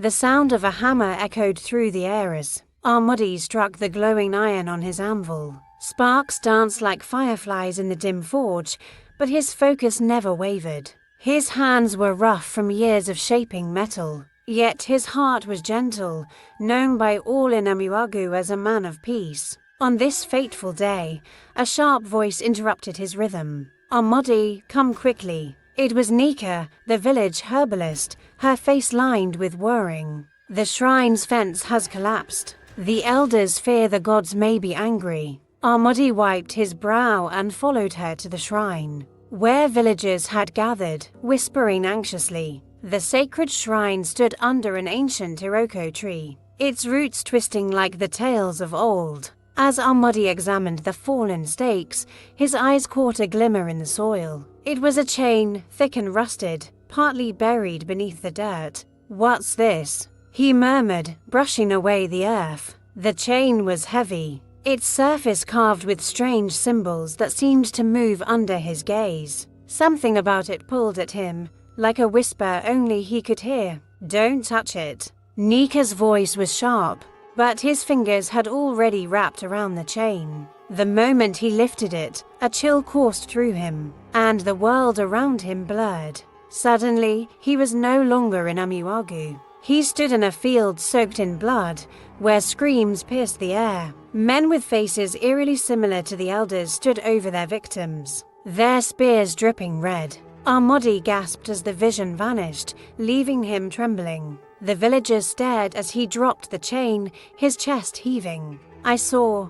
The sound of a hammer echoed through the air as Amadi struck the glowing iron on his anvil. Sparks danced like fireflies in the dim forge, but his focus never wavered. His hands were rough from years of shaping metal, yet his heart was gentle, known by all in Umuagu as a man of peace. On this fateful day, a sharp voice interrupted his rhythm. Amadi, come quickly. It was Nika, the village herbalist, her face lined with worrying. The shrine's fence has collapsed. The elders fear the gods may be angry. Amadi wiped his brow and followed her to the shrine, where villagers had gathered, whispering anxiously. The sacred shrine stood under an ancient iroko tree, its roots twisting like the tales of old. As Amadi examined the fallen stakes, his eyes caught a glimmer in the soil. It was a chain, thick and rusted, partly buried beneath the dirt. "What's this?" he murmured, brushing away the earth. The chain was heavy, its surface carved with strange symbols that seemed to move under his gaze. Something about it pulled at him, like a whisper only he could hear. "Don't touch it." Nika's voice was sharp, but his fingers had already wrapped around the chain. The moment he lifted it, a chill coursed through him, and the world around him blurred. Suddenly, he was no longer in Umuagu. He stood in a field soaked in blood, where screams pierced the air. Men with faces eerily similar to the elders stood over their victims, their spears dripping red. Amadi gasped as the vision vanished, leaving him trembling. The villagers stared as he dropped the chain, his chest heaving. I saw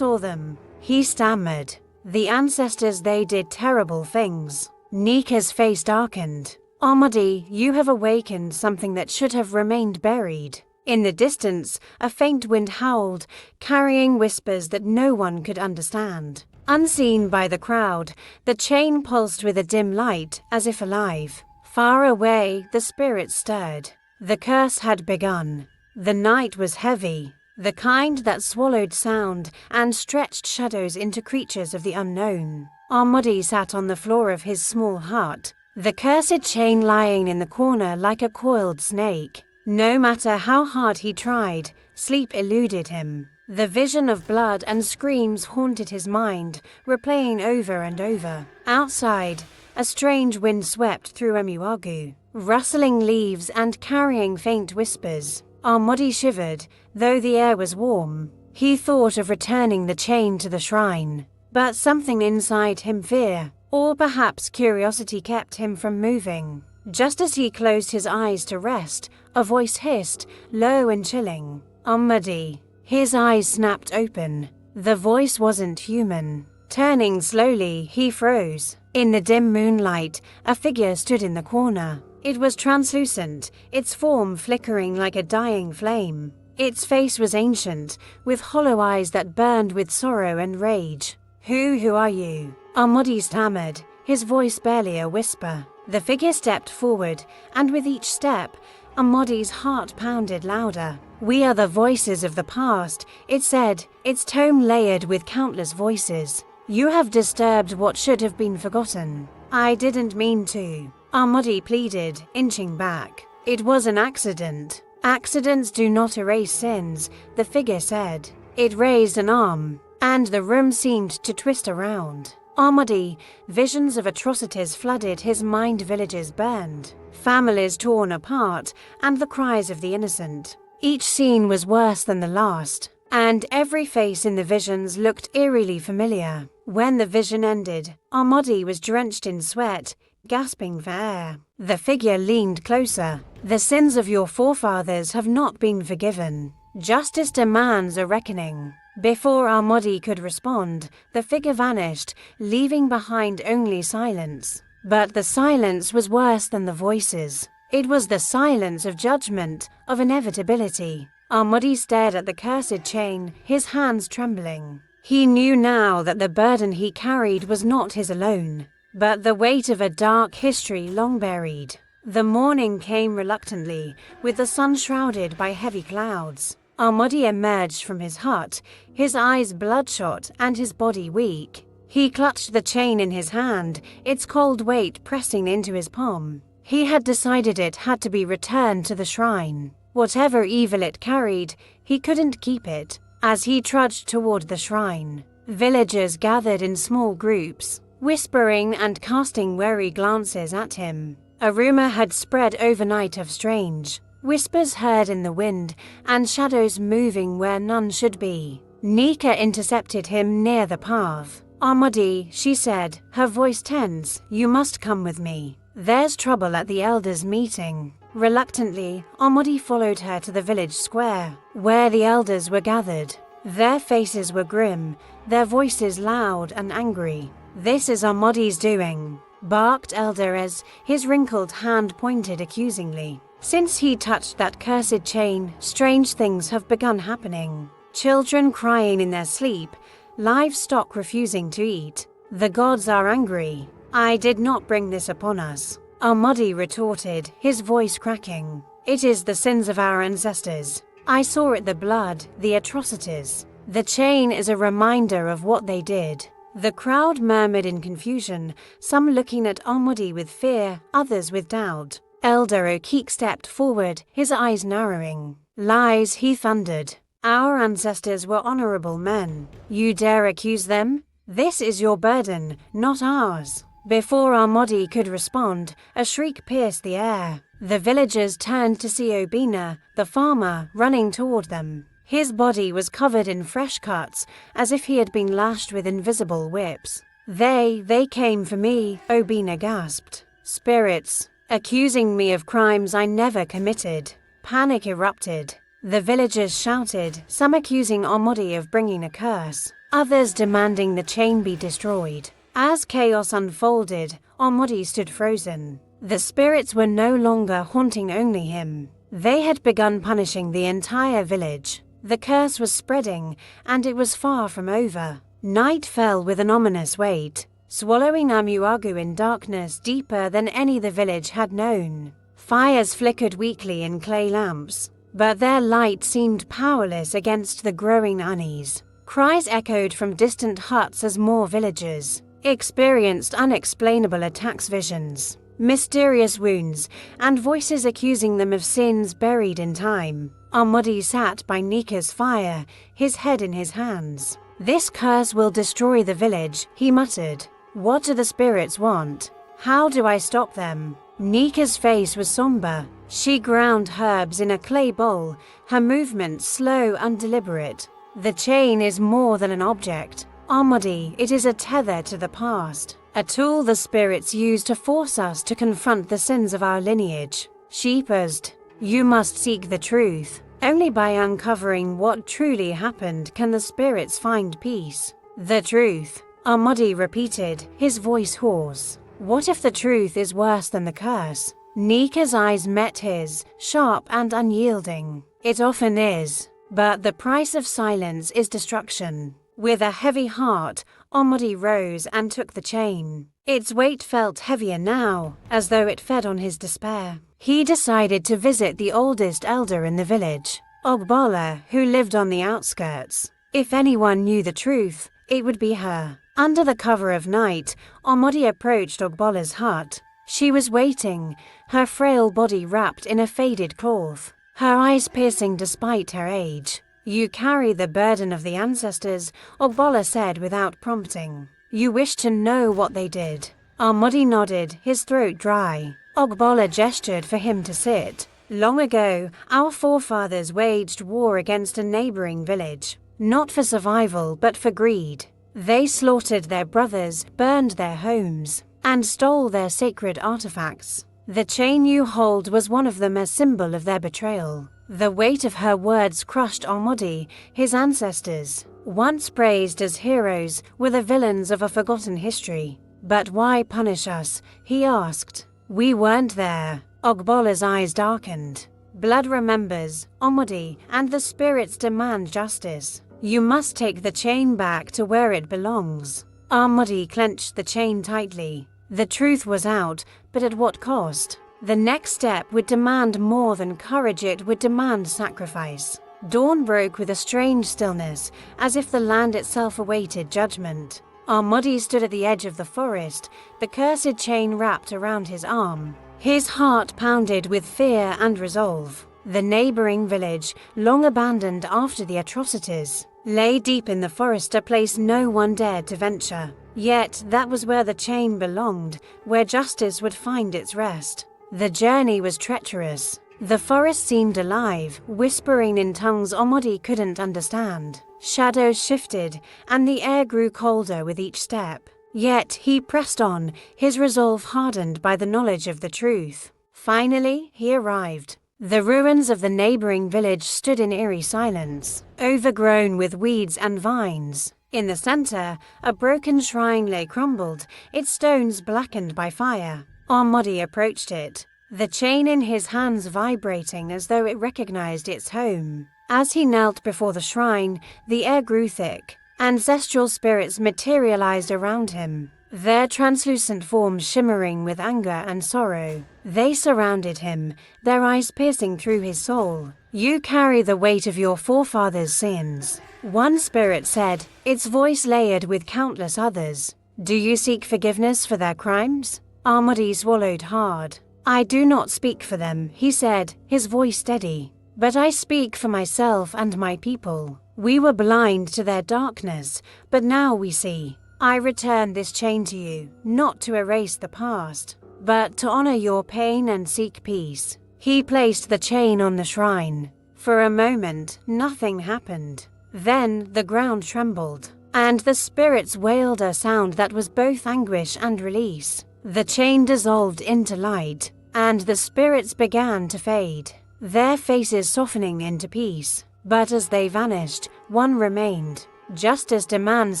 them," he stammered. "The ancestors, they did terrible things." Nika's face darkened. "Amadi, you have awakened something that should have remained buried." In the distance, a faint wind howled, carrying whispers that no one could understand. Unseen by the crowd, the chain pulsed with a dim light, as if alive. Far away, the spirits stirred. The curse had begun. The night was heavy, the kind that swallowed sound and stretched shadows into creatures of the unknown. Amadi sat on the floor of his small hut, the cursed chain lying in the corner like a coiled snake. No matter how hard he tried, sleep eluded him. The vision of blood and screams haunted his mind, replaying over and over. Outside, a strange wind swept through Umuagu, rustling leaves and carrying faint whispers. Amadi shivered, though the air was warm. He thought of returning the chain to the shrine, but something inside him, fear, or perhaps curiosity, kept him from moving. Just as he closed his eyes to rest, a voice hissed, low and chilling. "Amadi." His eyes snapped open. The voice wasn't human. Turning slowly, he froze. In the dim moonlight, a figure stood in the corner. It was translucent, its form flickering like a dying flame. Its face was ancient, with hollow eyes that burned with sorrow and rage. Who are you?" Amadi stammered, his voice barely a whisper. The figure stepped forward, and with each step, Amadi's heart pounded louder. "We are the voices of the past," it said, its tone layered with countless voices. "You have disturbed what should have been forgotten." "I didn't mean to," Amadi pleaded, inching back. "It was an accident." "Accidents do not erase sins," the figure said. It raised an arm, and the room seemed to twist around. Amadi, visions of atrocities flooded his mind. Villages burned, families torn apart, and the cries of the innocent. Each scene was worse than the last, and every face in the visions looked eerily familiar. When the vision ended, Amadi was drenched in sweat, gasping for air. The figure leaned closer. "The sins of your forefathers have not been forgiven. Justice demands a reckoning." Before Amadi could respond, the figure vanished, leaving behind only silence. But the silence was worse than the voices. It was the silence of judgment, of inevitability. Amadi stared at the cursed chain, his hands trembling. He knew now that the burden he carried was not his alone, but the weight of a dark history long buried. The morning came reluctantly, with the sun shrouded by heavy clouds. Amadi emerged from his hut, his eyes bloodshot and his body weak. He clutched the chain in his hand, its cold weight pressing into his palm. He had decided it had to be returned to the shrine. Whatever evil it carried, he couldn't keep it. As he trudged toward the shrine, villagers gathered in small groups, whispering and casting wary glances at him. A rumor had spread overnight of strange whispers heard in the wind and shadows moving where none should be. Nika intercepted him near the path. "Amadi," she said, her voice tense, "you must come with me. There's trouble at the elders' meeting." Reluctantly, Amadi followed her to the village square, where the elders were gathered. Their faces were grim, their voices loud and angry. "This is Amadi's doing," barked Elder as his wrinkled hand pointed accusingly. "Since he touched that cursed chain, strange things have begun happening. Children crying in their sleep, livestock refusing to eat. The gods are angry. I did not bring this upon us," Amadi retorted, his voice cracking. "It is the sins of our ancestors. I saw it, the blood, the atrocities. The chain is a reminder of what they did." The crowd murmured in confusion, some looking at Amadi with fear, others with doubt. Elder O'Keek stepped forward, his eyes narrowing. "Lies," he thundered. "Our ancestors were honorable men. You dare accuse them? This is your burden, not ours." Before Amadi could respond, a shriek pierced the air. The villagers turned to see Obina, the farmer, running toward them. His body was covered in fresh cuts, as if he had been lashed with invisible whips. They came for me," Obina gasped. "Spirits, accusing me of crimes I never committed." Panic erupted. The villagers shouted, some accusing Amadi of bringing a curse, others demanding the chain be destroyed. As chaos unfolded, Amadi stood frozen. The spirits were no longer haunting only him. They had begun punishing the entire village. The curse was spreading, and it was far from over. Night fell with an ominous weight, swallowing Umuagu in darkness deeper than any the village had known. Fires flickered weakly in clay lamps, but their light seemed powerless against the growing unease. Cries echoed from distant huts as more villagers experienced unexplainable attacks, visions, mysterious wounds, and voices accusing them of sins buried in time. Amadi sat by Nika's fire, his head in his hands. "This curse will destroy the village," he muttered. "What do the spirits want? How do I stop them?" Nika's face was somber. She ground herbs in a clay bowl, her movements slow and deliberate. "The chain is more than an object, Amadi, it is a tether to the past, a tool the spirits use to force us to confront the sins of our lineage." She paused. "You must seek the truth. Only by uncovering what truly happened can the spirits find peace." "The truth," Amadi repeated, his voice hoarse. "What if the truth is worse than the curse?" Nika's eyes met his, sharp and unyielding. "It often is, but the price of silence is destruction." With a heavy heart, Amadi rose and took the chain. Its weight felt heavier now, as though it fed on his despair. He decided to visit the oldest elder in the village, Ogbala, who lived on the outskirts. If anyone knew the truth, it would be her. Under the cover of night, Amadi approached Ogbala's hut. She was waiting, her frail body wrapped in a faded cloth, her eyes piercing despite her age. "You carry the burden of the ancestors," Ogbala said without prompting. "You wish to know what they did." Amadi nodded, his throat dry. Ogbala gestured for him to sit. "Long ago, our forefathers waged war against a neighboring village, not for survival but for greed. They slaughtered their brothers, burned their homes, and stole their sacred artifacts. The chain you hold was one of them, a symbol of their betrayal." The weight of her words crushed Amadi. His ancestors, once praised as heroes, were the villains of a forgotten history. "But why punish us?" he asked. "We weren't there." Ogbola's eyes darkened. "Blood remembers, Amadi, and the spirits demand justice. You must take the chain back to where it belongs." Amadi clenched the chain tightly. The truth was out, but at what cost? The next step would demand more than courage, it would demand sacrifice. Dawn broke with a strange stillness, as if the land itself awaited judgment. Amadi stood at the edge of the forest, the cursed chain wrapped around his arm. His heart pounded with fear and resolve. The neighboring village, long abandoned after the atrocities, lay deep in the forest, a place no one dared to venture. Yet that was where the chain belonged, where justice would find its rest. The journey was treacherous. The forest seemed alive, whispering in tongues Amadi couldn't understand. Shadows shifted, and the air grew colder with each step. Yet he pressed on, his resolve hardened by the knowledge of the truth. Finally, he arrived. The ruins of the neighboring village stood in eerie silence, overgrown with weeds and vines. In the center, a broken shrine lay crumbled, its stones blackened by fire. Amadi approached it, the chain in his hands vibrating as though it recognized its home. As he knelt before the shrine, the air grew thick. Ancestral spirits materialized around him, their translucent forms shimmering with anger and sorrow. They surrounded him, their eyes piercing through his soul. "You carry the weight of your forefathers' sins," one spirit said, its voice layered with countless others. "Do you seek forgiveness for their crimes?" Amadi swallowed hard. "I do not speak for them," he said, his voice steady. "But I speak for myself and my people. We were blind to their darkness, but now we see. I return this chain to you, not to erase the past, but to honor your pain and seek peace." He placed the chain on the shrine. For a moment, nothing happened. Then the ground trembled, and the spirits wailed a sound that was both anguish and release. The chain dissolved into light, and the spirits began to fade, their faces softening into peace. But as they vanished, one remained. "Justice demands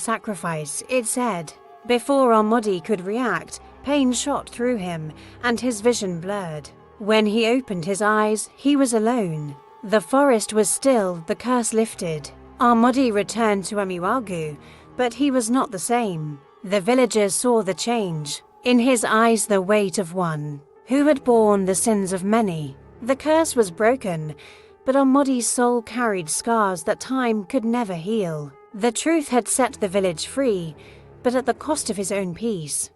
sacrifice," it said. Before Amadi could react, pain shot through him, and his vision blurred. When he opened his eyes, he was alone. The forest was still, the curse lifted. Amadi returned to Umuagu, but he was not the same. The villagers saw the change. In his eyes the weight of one who had borne the sins of many. The curse was broken, but Amadi's soul carried scars that time could never heal. The truth had set the village free, but at the cost of his own peace.